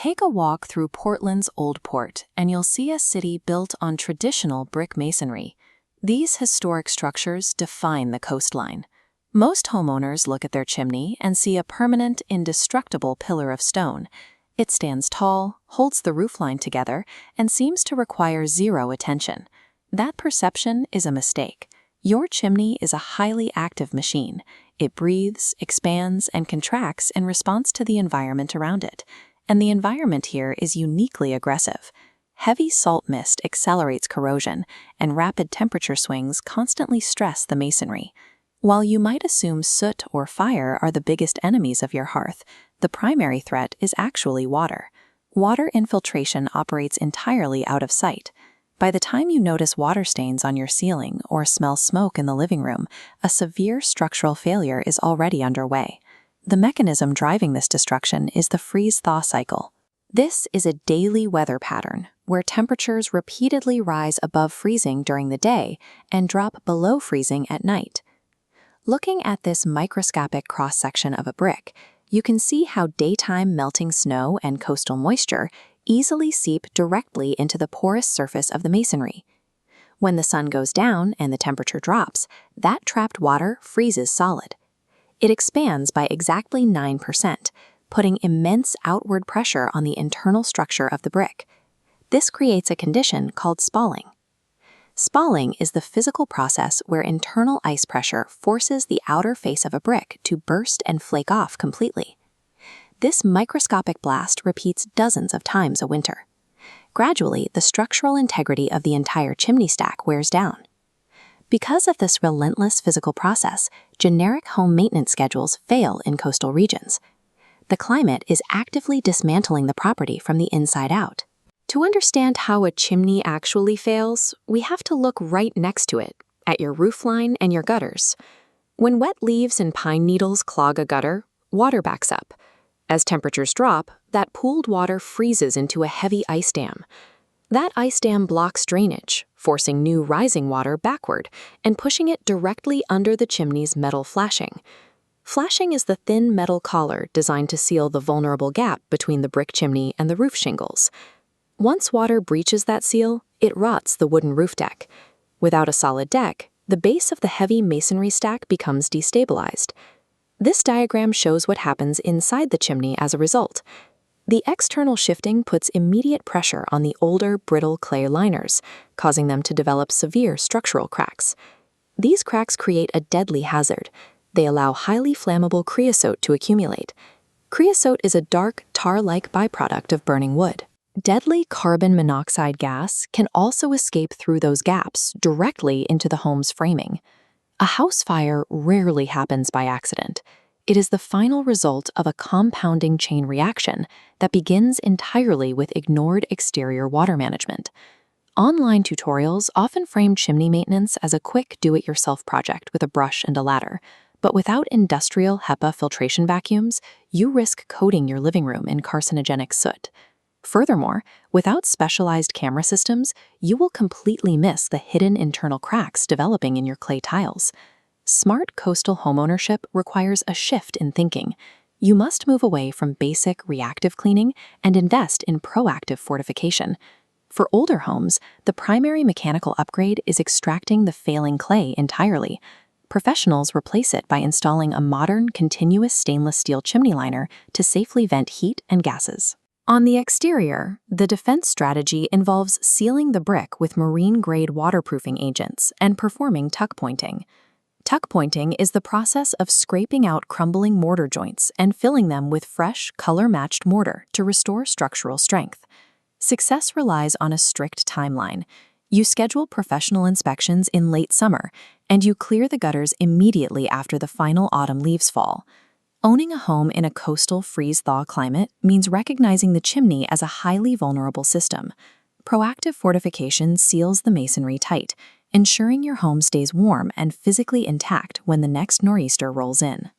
Take a walk through Portland's Old Port, and you'll see a city built on traditional brick masonry. These historic structures define the coastline. Most homeowners look at their chimney and see a permanent, indestructible pillar of stone. It stands tall, holds the roofline together, and seems to require zero attention. That perception is a mistake. Your chimney is a highly active machine. It breathes, expands, and contracts in response to the environment around it. And the environment here is uniquely aggressive. Heavy salt mist accelerates corrosion, and rapid temperature swings constantly stress the masonry. While you might assume soot or fire are the biggest enemies of your hearth, the primary threat is actually water. Water infiltration operates entirely out of sight. By the time you notice water stains on your ceiling or smell smoke in the living room, a severe structural failure is already underway. The mechanism driving this destruction is the freeze-thaw cycle. This is a daily weather pattern where temperatures repeatedly rise above freezing during the day and drop below freezing at night. Looking at this microscopic cross-section of a brick, you can see how daytime melting snow and coastal moisture easily seep directly into the porous surface of the masonry. When the sun goes down and the temperature drops, that trapped water freezes solid. It expands by exactly 9%, putting immense outward pressure on the internal structure of the brick. This creates a condition called spalling. Spalling is the physical process where internal ice pressure forces the outer face of a brick to burst and flake off completely. This microscopic blast repeats dozens of times a winter. Gradually, the structural integrity of the entire chimney stack wears down. Because of this relentless physical process, generic home maintenance schedules fail in coastal regions. The climate is actively dismantling the property from the inside out. To understand how a chimney actually fails, we have to look right next to it, at your roofline and your gutters. When wet leaves and pine needles clog a gutter, water backs up. As temperatures drop, that pooled water freezes into a heavy ice dam. That ice dam blocks drainage, forcing new rising water backward and pushing it directly under the chimney's metal flashing. Flashing is the thin metal collar designed to seal the vulnerable gap between the brick chimney and the roof shingles. Once water breaches that seal, it rots the wooden roof deck. Without a solid deck, the base of the heavy masonry stack becomes destabilized. This diagram shows what happens inside the chimney as a result. The external shifting puts immediate pressure on the older, brittle clay liners, causing them to develop severe structural cracks. These cracks create a deadly hazard. They allow highly flammable creosote to accumulate. Creosote is a dark, tar-like byproduct of burning wood. Deadly carbon monoxide gas can also escape through those gaps directly into the home's framing. A house fire rarely happens by accident. It is the final result of a compounding chain reaction that begins entirely with ignored exterior water management. Online tutorials often frame chimney maintenance as a quick do-it-yourself project with a brush and a ladder. But without industrial HEPA filtration vacuums, you risk coating your living room in carcinogenic soot. Furthermore, without specialized camera systems, you will completely miss the hidden internal cracks developing in your clay tiles. Smart coastal homeownership requires a shift in thinking. You must move away from basic reactive cleaning and invest in proactive fortification. For older homes, the primary mechanical upgrade is extracting the failing clay entirely. Professionals replace it by installing a modern, continuous stainless steel chimney liner to safely vent heat and gases. On the exterior, the defense strategy involves sealing the brick with marine-grade waterproofing agents and performing tuckpointing. Tuckpointing is the process of scraping out crumbling mortar joints and filling them with fresh, color-matched mortar to restore structural strength. Success relies on a strict timeline. You schedule professional inspections in late summer, and you clear the gutters immediately after the final autumn leaves fall. Owning a home in a coastal freeze-thaw climate means recognizing the chimney as a highly vulnerable system. Proactive fortification seals the masonry tight, ensuring your home stays warm and physically intact when the next nor'easter rolls in.